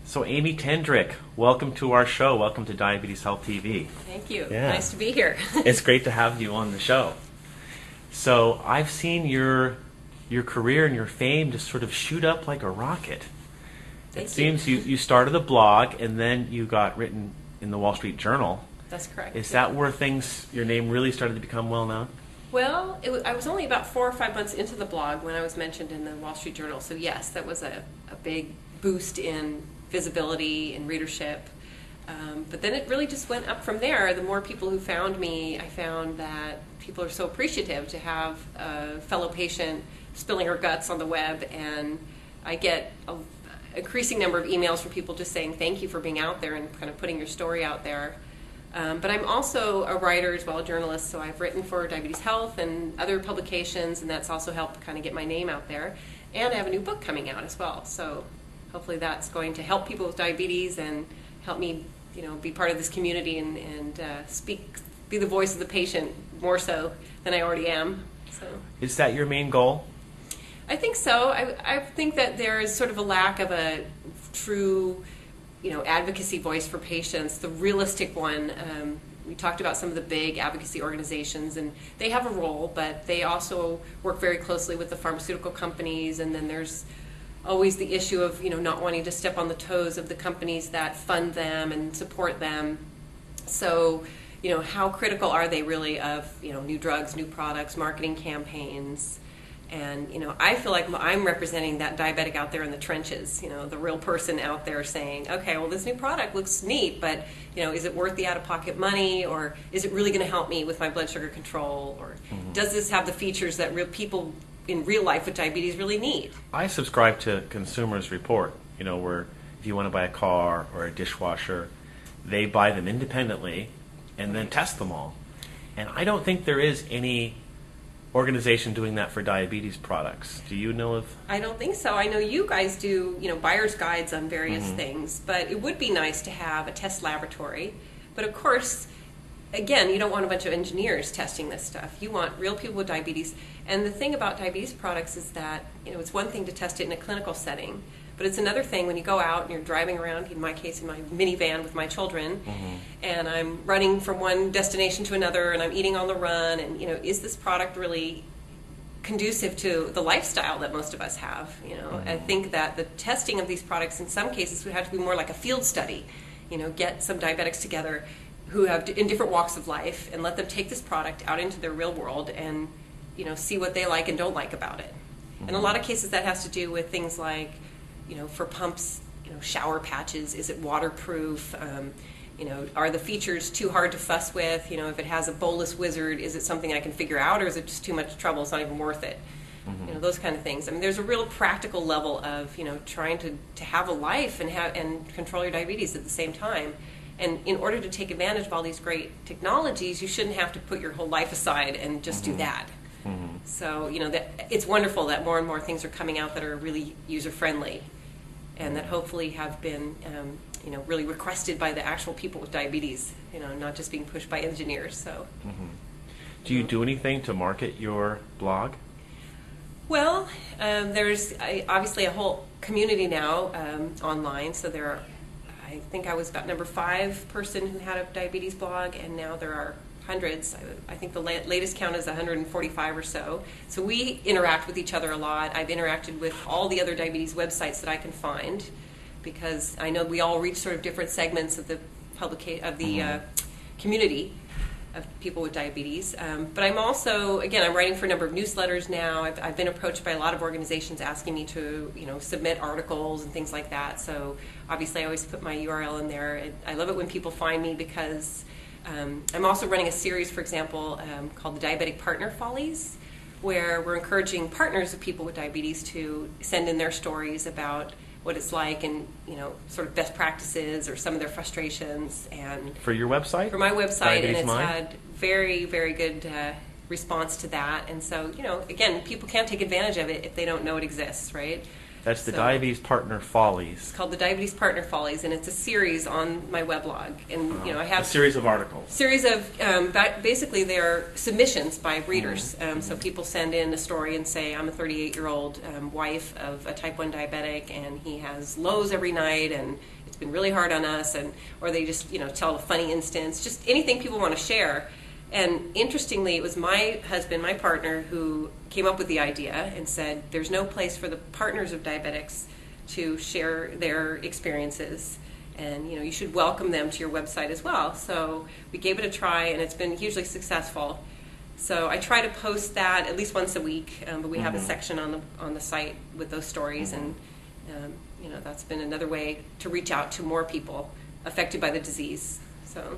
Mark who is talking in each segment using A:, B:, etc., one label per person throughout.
A: So Amy Tenderich, welcome to our show. Welcome to Diabetes Health TV.
B: Thank you.
A: Yeah.
B: Nice to be here.
A: It's great to have you on the show. So I've seen your career and your fame just sort of shoot up like a rocket.
B: Thank
A: It seems you started a blog and then you got written in the Wall Street Journal.
B: That's correct.
A: Is that where your name really started to become well known?
B: Well, I was only about 4 or 5 months into the blog when I was mentioned in the Wall Street Journal. So yes, that was a big boost in visibility and readership. But then it really just went up from there. The more people who found me, I found that people are so appreciative to have a fellow patient spilling her guts on the web, and I get an increasing number of emails from people just saying thank you for being out there and kind of putting your story out there. But I'm also a writer as well, a journalist, so I've written for Diabetes Health and other publications, and that's also helped kind of get my name out there. And I have a new book coming out as well, so hopefully that's going to help people with diabetes and help me, be part of this community and be the voice of the patient more so than I already am. So,
A: is that your main goal?
B: I think so. I think that there is sort of a lack of a true advocacy voice for patients, the realistic one. We talked about some of the big advocacy organizations, and they have a role, but they also work very closely with the pharmaceutical companies, and then there's always the issue of not wanting to step on the toes of the companies that fund them and support them. So, how critical are they really of new drugs, new products, marketing campaigns? And, I feel like I'm representing that diabetic out there in the trenches, the real person out there saying, okay, well, this new product looks neat, but, is it worth the out-of-pocket money, or is it really going to help me with my blood sugar control, or does this have the features that real people in real life with diabetes really need?
A: I subscribe to Consumers Report, where if you want to buy a car or a dishwasher, they buy them independently and then test them all. And I don't think there is any organization doing that for diabetes products. Do you know of?
B: I don't think so. I know you guys do, buyer's guides on various things, but it would be nice to have a test laboratory. But of course, again, you don't want a bunch of engineers testing this stuff. You want real people with diabetes. And the thing about diabetes products is that, it's one thing to test it in a clinical setting, but it's another thing when you go out and you're driving around, in my case, in my minivan with my children, and I'm running from one destination to another, and I'm eating on the run, and, is this product really conducive to the lifestyle that most of us have? I think that the testing of these products in some cases would have to be more like a field study, get some diabetics together who have in different walks of life and let them take this product out into their real world and see what they like and don't like about it. In a lot of cases that has to do with things like for pumps, shower patches, is it waterproof, are the features too hard to fuss with, if it has a bolus wizard, is it something I can figure out, or is it just too much trouble, it's not even worth it? Those kind of things. I mean, there's a real practical level of trying to have a life and control your diabetes at the same time. And in order to take advantage of all these great technologies, you shouldn't have to put your whole life aside and just do that. So, that it's wonderful that more and more things are coming out that are really user-friendly and that hopefully have been, really requested by the actual people with diabetes, not just being pushed by engineers. So,
A: do you do anything to market your blog?
B: Well, there's obviously a whole community now online, so there are, I think I was about number 5 person who had a diabetes blog, and now there are hundreds. I think the latest count is 145 or so. So we interact with each other a lot. I've interacted with all the other diabetes websites that I can find, because I know we all reach sort of different segments of the community of people with diabetes. But I'm also, again, I'm writing for a number of newsletters now. I've been approached by a lot of organizations asking me to, submit articles and things like that. So obviously I always put my URL in there. I love it when people find me because I'm also running a series, for example, called the Diabetic Partner Follies, where we're encouraging partners of people with diabetes to send in their stories about what it's like and, sort of best practices or some of their frustrations. And
A: for your website?
B: For my website,
A: Diabetes
B: and it's
A: Mind?
B: had very, very good response to that. And so, again, people can't take advantage of it if they don't know it exists, right?
A: That's the Diabetes Partner Follies.
B: It's called the Diabetes Partner Follies, and it's a series on my weblog. And I have
A: a series of articles.
B: Series of basically they're submissions by readers. So people send in a story and say, I'm a 38-year-old wife of a type 1 diabetic, and he has lows every night and been really hard on us, and or they just tell a funny instance, just anything people want to share. And interestingly, it was my husband, my partner, who came up with the idea and said, there's no place for the partners of diabetics to share their experiences, and you should welcome them to your website as well. So we gave it a try, and it's been hugely successful. So I try to post that at least once a week, but we have a section on the site with those stories, and that's been another way to reach out to more people affected by the disease. So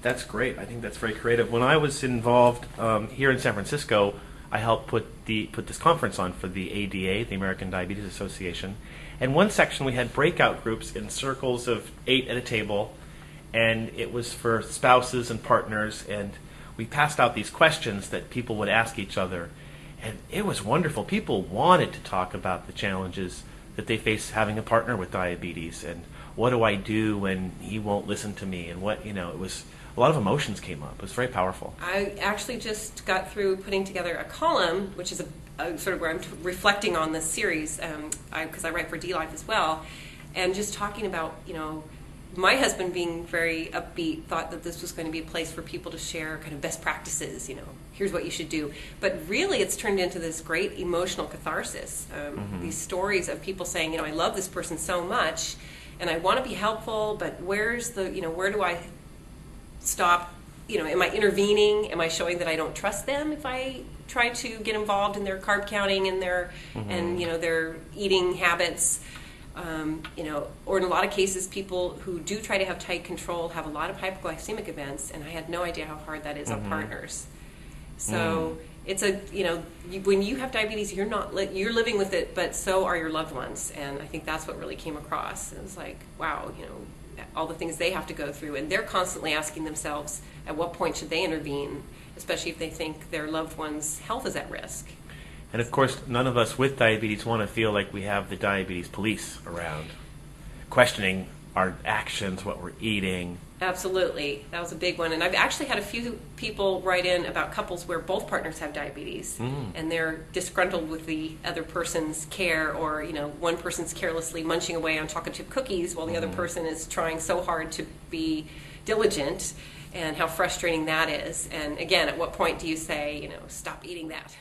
A: that's great. I think that's very creative. When I was involved here in San Francisco, I helped put this conference on for the ADA, the American Diabetes Association. And one section we had breakout groups in circles of 8 at a table, and it was for spouses and partners, and we passed out these questions that people would ask each other, and it was wonderful. People wanted to talk about the challenges that they face having a partner with diabetes, and what do I do when he won't listen to me, and what, it was a lot of emotions came up. It was very powerful.
B: I actually just got through putting together a column, which is a sort of where I'm reflecting on this series, because I write for DLife as well, and just talking about, my husband, being very upbeat, thought that this was going to be a place for people to share kind of best practices, here's what you should do. But really it's turned into this great emotional catharsis. These stories of people saying, I love this person so much and I want to be helpful, but where do I stop? Am I intervening? Am I showing that I don't trust them if I try to get involved in their carb counting and their their eating habits? Or in a lot of cases, people who do try to have tight control have a lot of hypoglycemic events, and I had no idea how hard that is on partners. So it's when you have diabetes, you're living with it, but so are your loved ones, and I think that's what really came across. It was like, wow, all the things they have to go through, and they're constantly asking themselves, at what point should they intervene, especially if they think their loved one's health is at risk.
A: And of course, none of us with diabetes want to feel like we have the diabetes police around, questioning our actions, what we're eating.
B: Absolutely. That was a big one. And I've actually had a few people write in about couples where both partners have diabetes, and they're disgruntled with the other person's care, or, one person's carelessly munching away on chocolate chip cookies while the other person is trying so hard to be diligent, and how frustrating that is. And again, at what point do you say, stop eating that?